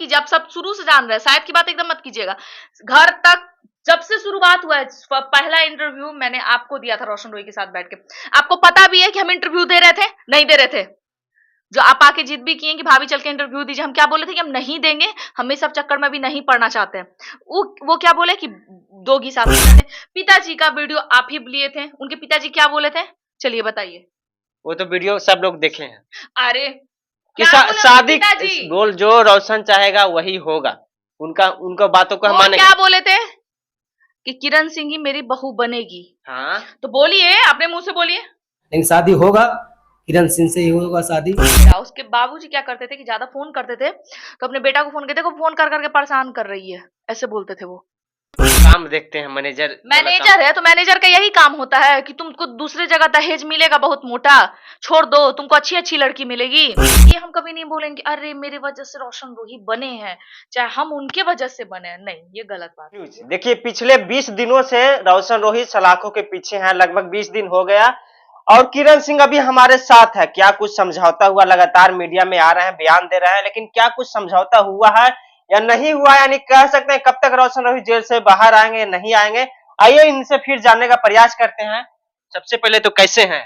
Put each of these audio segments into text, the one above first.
कीजिए, आप सब शुरू से जान रहे हैं, शायद की बात एकदम मत कीजिएगा। घर तक जब से शुरुआत हुआ है, पहला इंटरव्यू मैंने आपको दिया था रोशन रोई के साथ बैठ के। आपको पता भी है कि हम इंटरव्यू दे रहे थे, नहीं दे रहे थे। जो आप आके जिद भी किए कि भाभी चल के इंटरव्यू दीजिए, हम क्या बोले थे कि हम नहीं देंगे, हम इस सब चक्कर में भी नहीं पढ़ना चाहते हैं। वो क्या बोले कि दोगी साथ में। पिताजी का वीडियो आप ही लिए थे, उनके पिताजी क्या बोले थे, चलिए बताइए। वो तो वीडियो सब लोग देखे हैं अरे कि क्या बोले उनके शादी पिताजी? बोल जो रोशन चाहेगा वही होगा, उनका बातों को हम वो मानेंगे। क्या बोले थे कि किरण सिंह ही मेरी बहू बनेगी। हाँ तो बोलिए, अपने मुंह से बोलिए। लेकिन शादी होगा, किरण सिंह से ही होगा शादी। उसके बाबूजी क्या करते थे कि ज्यादा फोन करते थे, तो अपने बेटा को फोन करते, को फोन कर करके परेशान कर रही है, ऐसे बोलते थे वो। काम देखते हैं मैनेजर। मैनेजर है तो मैनेजर का यही काम होता है कि तुमको दूसरी जगह दहेज मिलेगा बहुत मोटा, छोड़ दो, तुमको अच्छी अच्छी लड़की मिलेगी। ये हम कभी नहीं बोलेंगे अरे मेरे वजह से रोशन रोही बने हैं, चाहे हम उनके वजह से बने हैं, नहीं, ये गलत बात है। देखिए पिछले 20 दिनों से रोशन रोही सलाखों के पीछे हैं, लगभग 20 दिन हो गया, और किरण सिंह अभी हमारे साथ है। क्या कुछ समझौता हुआ, लगातार मीडिया में आ रहे हैं, बयान दे रहे हैं, लेकिन क्या कुछ समझौता हुआ है या नहीं हुआ, यानी कह सकते हैं कब तक रोशन रोही जेल से बाहर आएंगे, नहीं आएंगे। आइए इनसे फिर जानने का प्रयास करते हैं। सबसे पहले तो कैसे हैं?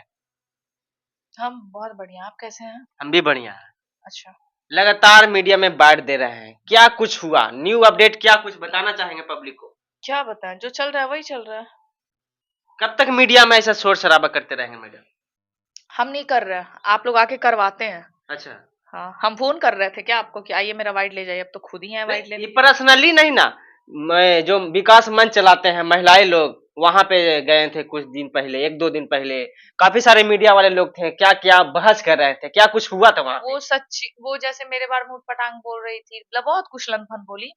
हम बहुत बढ़िया, आप कैसे हैं? हम भी बढ़िया हैं। अच्छा, लगातार मीडिया में बांट दे रहे हैं, क्या कुछ हुआ, न्यू अपडेट क्या कुछ बताना चाहेंगे पब्लिक को? क्या बताएं, जो चल रहा है वही चल रहा है। कब तक मीडिया में ऐसा शोर शराबा करते रहेंगे मैडम? हम नहीं कर रहे हैं, आप लोग आके करवाते हैं। अच्छा, हाँ, हम फोन कर रहे थे क्या आपको कि आइए मेरा वाइट ले जाइए, अब तो खुद ही है वाइट ये लेने। पर्सनली नहीं ना, मैं जो विकास मंच चलाते हैं महिलाएं लोग, वहां पे गए थे कुछ दिन पहले, 1-2 दिन पहले, काफी सारे मीडिया वाले लोग थे, क्या क्या बहस कर रहे थे, क्या कुछ हुआ था वहां पे? वो सच्ची, वो जैसे मेरे बारे में उटपटांग बोल रही थी, मतलब बहुत कुछ लनफन बोली।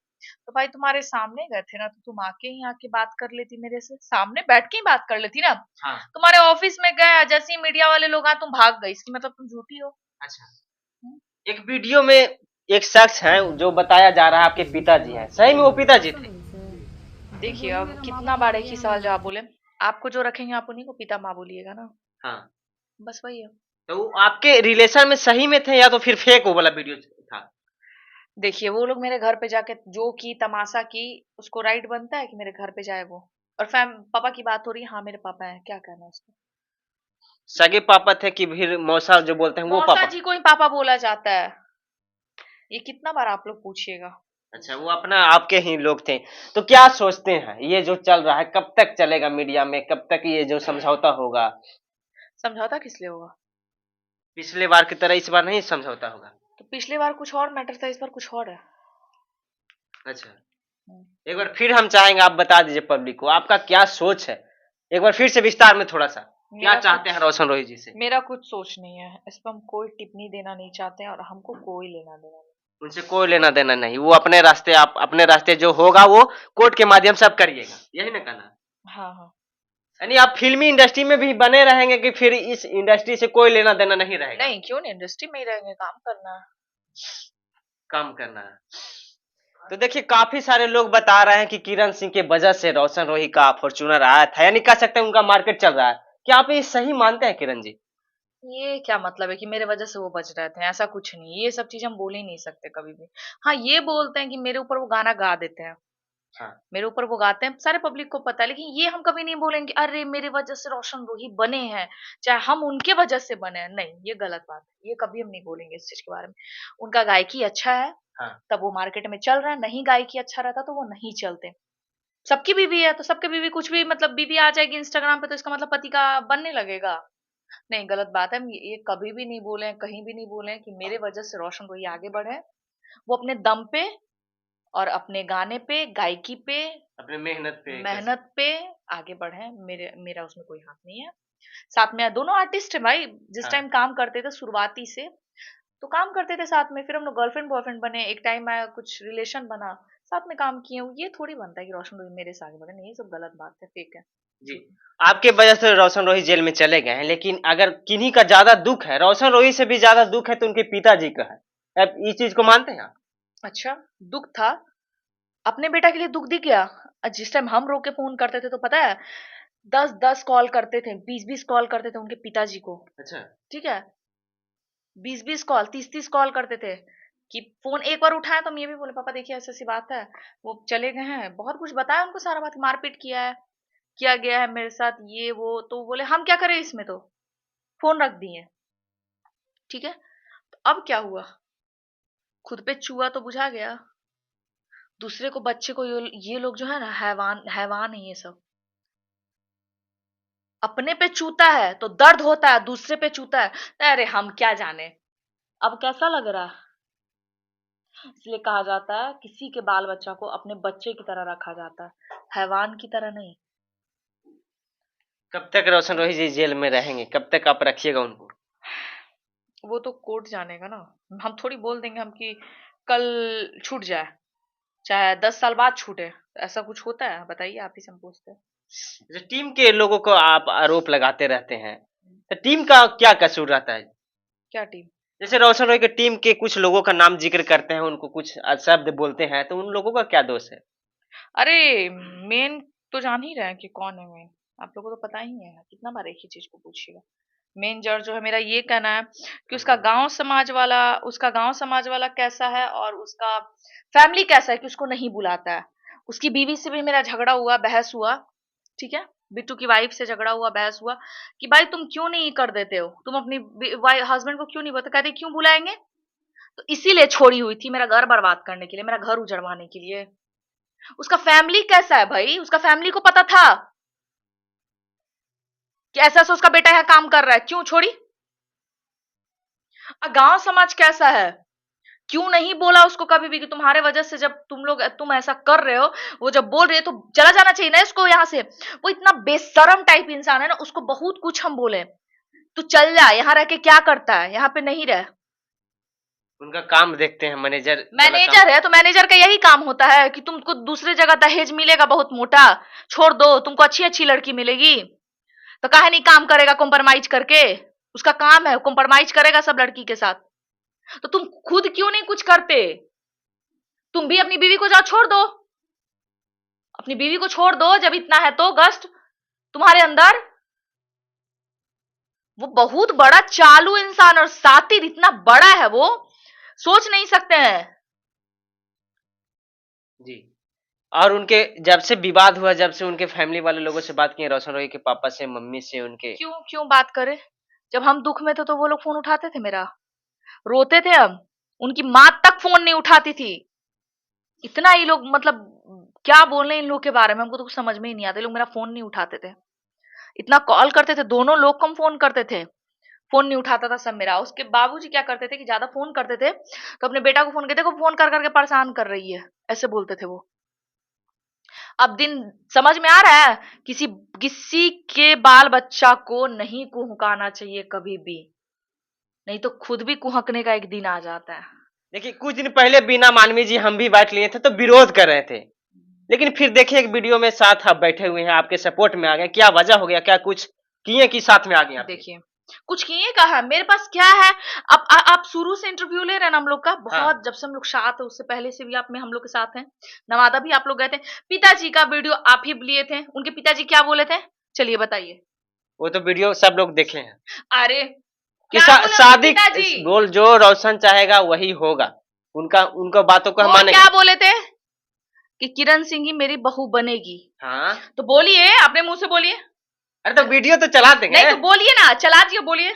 तो भाई तुम्हारे सामने गए थे ना, तो तुम आके ही आके बात कर लेती, मेरे से सामने बैठ के ही बात कर लेती ना। हाँ, तुम्हारे ऑफिस में गए, जैसे ही मीडिया वाले लोग आए तुम भाग गई, इसकी मतलब तुम झूठी हो। अच्छा। एक वीडियो में एक शख्स है जो बताया जा रहा है आपके पिताजी हैं, सही में वो पिताजी थे? देखिए अब कितना बार एक ही सवाल जवाब बोले, आपको जो रखेंगे आप उन्हीं को पिता माँ बोलिएगा ना, हाँ, बस वही है। तो वो आपके रिलेशन में सही में थे या तो फिर फेक वो वाला वीडियो था? देखिए वो लोग मेरे घर पे जाके जो की तमाशा की, उसको राइट बनता है कि मेरे घर पे जाए वो। और फैम पापा की बात हो रही है, हाँ मेरे पापा हैं, क्या कहना है उसको। सगे पापा थे कि फिर मौसा जो बोलते हैं वो मौसा पापा? जी को ही पापा बोला जाता है, ये कितना बार आप लोग पूछिएगा। अच्छा, वो अपना आपके ही लोग थे। तो क्या सोचते हैं ये जो चल रहा है कब तक चलेगा मीडिया में, कब तक ये जो समझौता होगा? समझौता किस लिए होगा? पिछले बार की तरह इस बार नहीं समझौता होगा? तो पिछली बार कुछ और मैटर था, इस बार कुछ और है। अच्छा, हम्म। एक बार फिर हम चाहेंगे आप बता दीजिए पब्लिक को आपका क्या सोच है, एक बार फिर से विस्तार में थोड़ा सा, क्या चाहते हैं रोशन रोही जी से? मेरा कुछ सोच नहीं है इस पर, हम कोई टिप्पणी देना नहीं चाहते हैं और हमको कोई लेना देना नहीं। उनसे कोई लेना देना नहीं, वो अपने रास्ते, आप अपने रास्ते जो होगा वो कोर्ट के माध्यम से आप करिएगा, यही ना कहना? हाँ हाँ। यानी आप फिल्मी इंडस्ट्री में भी बने रहेंगे कि फिर इस इंडस्ट्री से कोई लेना देना नहीं रहेगा? नहीं, क्यों नहीं, इंडस्ट्री में ही रहेंगे, काम करना है। काम करना है। तो देखिए काफी सारे लोग बता रहे हैं कि किरण सिंह के वजह से रोशन रोही का फॉर्च्यूनर आया था, यानी कह सकते हैं उनका मार्केट चल रहा है। क्या आप ये सही मानते हैं किरण जी? ये क्या मतलब है कि मेरे वजह से वो बच रहे थे, ऐसा कुछ नहीं, ये सब चीज हम बोल ही नहीं सकते कभी भी। हाँ ये बोलते हैं कि मेरे ऊपर वो गाना गा देते हैं, हाँ, मेरे ऊपर वो गाते हैं, सारे पब्लिक को पता है, लेकिन ये हम कभी नहीं बोलेंगे अरे मेरे वजह से रोशन रोही बने हैं, चाहे हम उनके वजह से बने हैं, नहीं, ये गलत बात है, ये कभी हम नहीं बोलेंगे इस चीज के बारे में। उनका गायकी अच्छा है हाँ, तब वो मार्केट में चल रहा है, नहीं गायकी अच्छा रहता तो वो नहीं चलते। सबकी बीवी है तो सबके बीवी कुछ भी, मतलब बीवी आ जाएगी इंस्टाग्राम पे तो इसका मतलब पति का बनने लगेगा, नहीं, गलत बात है। हम ये कभी भी नहीं बोले, कहीं भी नहीं बोले कि मेरे वजह से रोशन रोही आगे बढ़े। वो अपने दम पे और अपने गाने पे, गायकी पे, अपने मेहनत पे मेहनत पे आगे बढ़े, मेरा उसमें कोई हाथ नहीं है। साथ में दोनों आर्टिस्ट है भाई, जिस हाँ, टाइम काम करते थे शुरुआती से, तो काम करते थे साथ में, फिर हम लोग गर्लफ्रेंड बॉयफ्रेंड बने, एक टाइम आया कुछ रिलेशन बना, साथ में काम किए, ये थोड़ी बनता है कि रोशन रोही मेरे से आगे बढ़े, नहीं, ये सब गलत बात है, फेक है। जी। आपके वजह से रोशन रोही जेल में चले गए हैं, लेकिन अगर किन्हीं का ज्यादा दुख है, रोशन रोही से भी ज्यादा दुख है तो उनके पिताजी का है। आप इस चीज को मानते हैं आप? अच्छा, दुख था, अपने बेटा के लिए दुख दिख गया। जिस टाइम हम रो के फोन करते थे तो पता है, 10-10 कॉल करते थे, 20-20 कॉल करते थे उनके पिताजी को। अच्छा, ठीक है, 20-20 कॉल, 30-30 कॉल करते थे। कि फोन एक बार उठाया तो हम ये भी बोले पापा देखिए ऐसी ऐसी बात है, वो चले गए हैं, बहुत कुछ बताया उनको, सारा बात, मारपीट किया गया है मेरे साथ, ये वो, तो बोले हम क्या करें इसमें, तो फोन रख दिए। ठीक है, तो अब क्या हुआ, खुद पे चूहा तो बुझा गया, दूसरे को, बच्चे को, ये लोग जो है ना, हैवान हैवान है ये सब। अपने पे चूता है तो दर्द होता है, दूसरे पे चूता है, अरे हम क्या जाने। अब कैसा लग रहा है, इसलिए कहा जाता है किसी के बाल बच्चा को अपने बच्चे की तरह रखा जाता है, हैवान की तरह नहीं। कब तक रोशन रोही जी जेल में रहेंगे, कब तक आप रखिएगा उनको? वो तो कोर्ट जानेगा ना, हम थोड़ी बोल देंगे हम कि कल छूट जाए, चाहे 10 साल बाद छूटे, ऐसा कुछ होता है बताइए, आप ही से हम पूछते हैं। जैसे टीम के लोगों को आप आरोप लगाते रहते हैं, तो टीम का क्या कसूर रहता है? क्या टीम? जैसे रोशन रोही की टीम के कुछ लोगों का नाम जिक्र करते हैं, उनको कुछ शब्द बोलते हैं, तो उन लोगों का क्या दोष है? अरे मेन तो जान ही रहे हैं कि कौन है मेन, आप लोगों को तो पता ही है, कितना बार एक ही चीज को पूछिएगा। मेन जड़ जो है, मेरा ये कहना है कि उसका गांव समाज वाला कैसा है, और उसका फैमिली कैसा है कि उसको नहीं बुलाता है। उसकी बीवी से भी मेरा झगड़ा हुआ, बहस हुआ, ठीक है, बिट्टू की वाइफ से झगड़ा हुआ, बहस हुआ कि भाई तुम क्यों नहीं कर देते हो, तुम अपनी हस्बैंड को क्यों नहीं बोलते, कहते क्यों बुलाएंगे, तो इसीलिए छोड़ी हुई थी, मेरा घर बर्बाद करने के लिए, मेरा घर उजड़वाने के लिए। उसका फैमिली कैसा है भाई, उसका फैमिली को पता था कि ऐसा ऐसा उसका बेटा यहाँ काम कर रहा है, क्यों छोड़ी। गांव समाज कैसा है, क्यों नहीं बोला उसको कभी भी कि तुम्हारे वजह से जब तुम ऐसा कर रहे हो, वो जब बोल रही है तो चला जाना चाहिए ना इसको यहाँ से। वो इतना बेशरम टाइप इंसान है ना, उसको बहुत कुछ हम बोले तू चल जा, यहाँ रह के क्या करता है, यहाँ पे नहीं रह। उनका काम देखते हैं, मैनेजर मैनेजर है तो मैनेजर का यही काम होता है कि तुमको दूसरी जगह दहेज मिलेगा बहुत मोटा, छोड़ दो, तुमको अच्छी अच्छी लड़की मिलेगी, तो काहे नहीं काम करेगा कॉम्प्रोमाइज करके, उसका काम है कॉम्प्रोमाइज करेगा सब लड़की के साथ। तो तुम खुद क्यों नहीं कुछ करते, तुम भी अपनी बीवी को जाओ छोड़ दो, अपनी बीवी को छोड़ दो जब इतना है तो गस्ट तुम्हारे अंदर। वो बहुत बड़ा चालू इंसान और सातिर इतना बड़ा है, वो सोच नहीं सकते हैं। जी। और उनके जब से विवाद हुआ, जब से उनके फैमिली वाले लोगों से बात किए, रोशन रोही के पापा से, मम्मी से, उनके क्यों क्यों बात करे, जब हम दुख में थे तो वो लोग फोन उठाते थे मेरा, रोते थे हम, उनकी माँ तक फोन नहीं उठाती थी। इतना ये लोग मतलब क्या बोले इन लोग के बारे में, हमको तो कुछ समझ में ही नहीं आता, ये लोग मेरा फोन नहीं उठाते थे, इतना कॉल करते थे, दोनों लोग कम फोन करते थे, फोन नहीं उठाता था सब मेरा। उसके बाबूजी क्या करते थे कि ज्यादा फोन करते थे तो अपने बेटा को फोन करते, को फोन कर करके परेशान कर रही है, ऐसे बोलते थे वो। अब दिन समझ में आ रहा है, किसी किसी के बाल बच्चा को नहीं कुहकाना चाहिए कभी भी, नहीं तो खुद भी कुहकने का एक दिन आ जाता है। देखिए, कुछ दिन पहले बीना मानवी जी हम भी बैठ लिए थे तो विरोध कर रहे थे, लेकिन फिर देखिए एक वीडियो में साथ आप बैठे हुए हैं, आपके सपोर्ट में आ गए, क्या वजह हो गया, क्या कुछ किए कि साथ में आ गए आप? देखिए कुछ किए कहा, मेरे पास क्या है, आप शुरू से इंटरव्यू ले रहे हैं ना हम लोग का, बहुत जब से हम लोग साथ है, उससे पहले से भी आप में हम लोग के साथ हैं, नवादा भी आप लोग गए थे, पिताजी का वीडियो आप ही लिए थे, उनके पिताजी क्या बोले थे, चलिए बताइए। वो तो वीडियो सब लोग देखे हैं अरे कि क्या बोले उनके शादी पिताजी, बोल जो रोशन चाहेगा वही होगा, उनका बातों को हम वो मानेंगे। क्या बोले थे कि किरण सिंह ही मेरी बहू बनेगी, हाँ, तो बोलिए अपने मुंह से बोलिए, अरे तो वीडियो तो चला देंगे। नहीं तो बोलिए ना, चला दिए, बोलिए।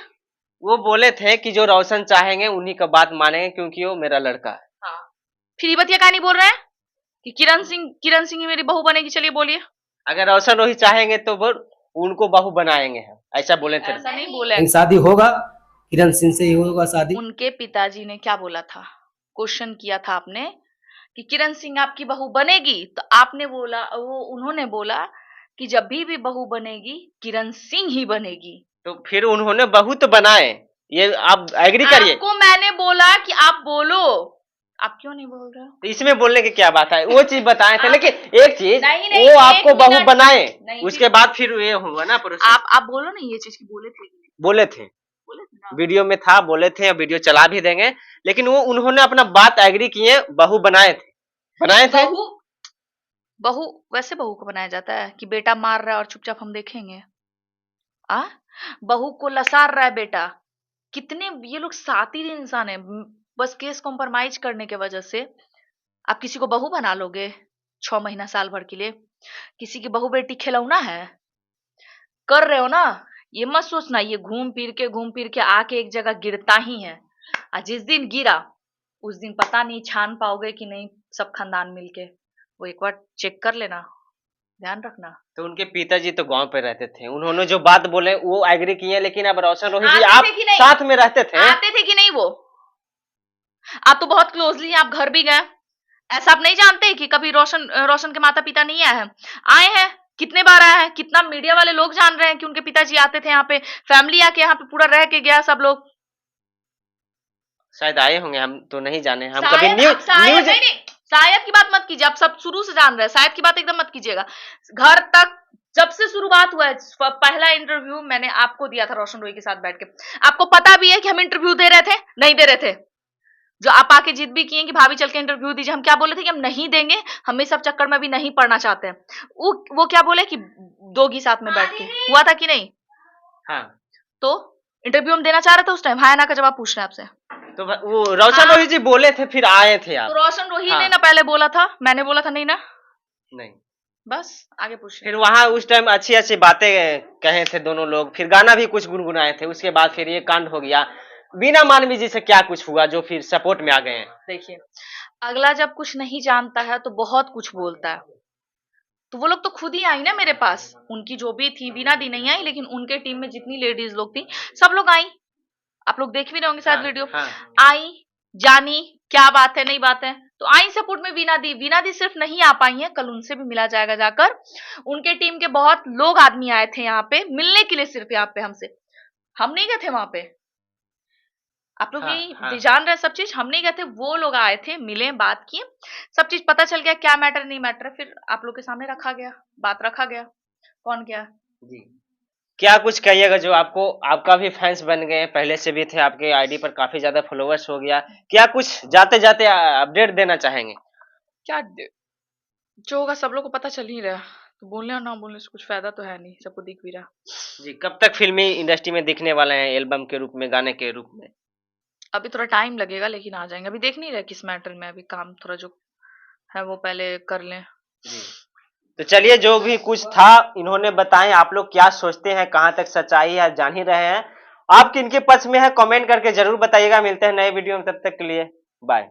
वो बोले थे कि जो रोशन चाहेंगे उन्हीं का बात मानेंगे, क्योंकि वो मेरा लड़का है। हाँ, फिर ये बतिया कहानी बोल रहे हैं कि किरण सिंह ही मेरी बहू बनेगी, चलिए बोलिए। अगर रोशन रोही चाहेंगे तो वो उनको बहू बनाएंगे हम, ऐसा बोले थे। ऐसा नहीं बोले, लेकिन शादी होगा, किरण सिंह से ही होगा शादी। उनके पिताजी ने क्या बोला था, क्वेश्चन किया था आपने कि किरण सिंह आपकी बहू बनेगी, तो आपने बोला, वो उन्होंने बोला कि जब भी बहू बनेगी किरण सिंह ही बनेगी। तो फिर उन्होंने बहू तो बनाए, ये आप एग्री करिए। आपको मैंने बोला कि आप बोलो, आप क्यों नहीं बोल रहे हो? तो इसमें बोलने की क्या बात है, वो चीज बताए थे, लेकिन एक चीज नहीं, वो आपको एक बहू मिनट, बनाए, नहीं, उसके बाद फिर ये हुआ ना प्रोसेस। आप बोलो ना ये चीज की, बोले थे कि नहीं? बोले थे, बोले थे ना, वीडियो में था, बोले थे, वीडियो चला भी देंगे, लेकिन वो उन्होंने अपना बात एग्री किए, बहू बनाए थे। बहू वैसे बहू को बनाया जाता है कि बेटा मार रहा है और चुपचाप हम देखेंगे, आ बहू को लसार रहा है बेटा, कितने ये लोग सातिर इंसान है। बस केस कॉम्प्रोमाइज करने के वजह से आप किसी को बहू बना लोगे 6 महीना साल भर के लिए? किसी की बहू बेटी खिलौना है? कर रहे हो ना, ये मत सोचना ये घूम फिर के आके एक जगह गिरता ही है। और जिस दिन गिरा उस दिन पता नहीं छान पाओगे कि नहीं, सब खानदान मिलके। वो एक बार चेक कर लेना, ध्यान रखना। तो उनके पिताजी तो गांव पे रहते थे, उन्होंने जो बात बोले वो एग्री किए, लेकिन अब रोशन रोही जी आते आप थे कि नहीं? साथ में रहते थे। आते थे कि नहीं वो? आप तो बहुत क्लोजली हैं, आप घर भी गए। ऐसा आप नहीं जानते कि कभी रोशन के माता पिता नहीं आए हैं? आए हैं, कितने बार आए हैं, कितना मीडिया वाले लोग जान रहे हैं कि उनके पिताजी आते थे यहाँ पे, फैमिली आके यहाँ पे पूरा रह के गया सब लोग। शायद आए होंगे, हम तो नहीं जाने, हम कभी शायद न्यूज नहीं, शायद की बात मत कीजिए, आप सब शुरू से जान रहे हैं, शायद की बात एकदम मत कीजिएगा। घर तक जब से शुरुआत हुआ है, पहला इंटरव्यू मैंने आपको दिया था रोशन रोही के साथ बैठ के। आपको पता भी है कि हम इंटरव्यू दे रहे थे, नहीं दे रहे थे। जो आप आके जिद भी किए कि भाभी चल के इंटरव्यू दीजिए, हम क्या बोले थे कि हम नहीं देंगे, हम इस सब चक्कर में भी नहीं पढ़ना चाहते हैं। वो क्या बोले कि दोगी साथ में बैठ के, हुआ था कि नहीं? हाँ, तो इंटरव्यू हम देना चाह रहे थे उस टाइम, हाँ ना का जवाब पूछ रहे हैं आपसे। तो वो रोशन रोही जी बोले थे, फिर आए थे आप? तो रोशन रोही हाँ। ने ना पहले बोला था, मैंने बोला था नहीं ना? नहीं, बस आगे पूछिए। फिर वहां उस टाइम अच्छी अच्छी बातें कहे थे दोनों लोग, फिर गाना भी कुछ गुनगुनाए थे, उसके बाद फिर ये कांड हो गया। बीना मानवी जी से क्या कुछ हुआ जो फिर सपोर्ट में आ गए हैं? देखिए, अगला जब कुछ नहीं जानता है तो बहुत कुछ बोलता है। तो वो लोग तो खुद ही आई ना मेरे पास, उनकी जो भी थी, बीना दी नहीं आई, लेकिन उनके टीम में जितनी लेडीज लोग थी सब लोग आई। आप लोग देख भी रहे होंगे शायद हाँ, वीडियो। हाँ। आई, जानी क्या बात है नहीं बात है, तो आई सपोर्ट में। बीना दी सिर्फ नहीं आ पाई है, कल उनसे भी मिला जाएगा जाकर। उनके टीम के बहुत लोग आदमी आए थे यहाँ पे मिलने के लिए, सिर्फ यहाँ पे हमसे। हम नहीं गए थे वहां पे, आप लोग हाँ, भी हाँ। जान रहे हैं सब चीज। हम नहीं गए थे, वो लोग आए थे, मिले, बात किए, सब चीज पता चल गया क्या मैटर नहीं मैटर। फिर आप लोग के सामने रखा गया, बात रखा गया, कौन क्या। जी, क्या कुछ कहिएगा जो आपको, आपका भी फैंस बन गए, पहले से भी थे, आपके आईडी पर काफी ज्यादा फॉलोअर्स हो गया, क्या कुछ जाते जाते अपडेट देना चाहेंगे? क्या जो होगा सब लोग को पता चल ही रहा, तो बोलने और ना बोलने से कुछ फायदा तो है नहीं, सबको दिख भी रहा। जी, कब तक फिल्मी इंडस्ट्री में दिखने वाले हैं, एल्बम के रूप में, गाने के रूप में? अभी थोड़ा टाइम लगेगा लेकिन आ जाएंगे, अभी देख नहीं रहे किस मैटर में, अभी काम थोड़ा जो है वो पहले कर लें। जी, तो चलिए, जो भी कुछ था इन्होंने बताएं, आप लोग क्या सोचते हैं, कहां तक सच्चाई है जान ही रहे हैं। आप किनके पक्ष में है कमेंट करके जरूर बताइएगा। मिलते हैं नए वीडियो में, तब तक के लिए बाय।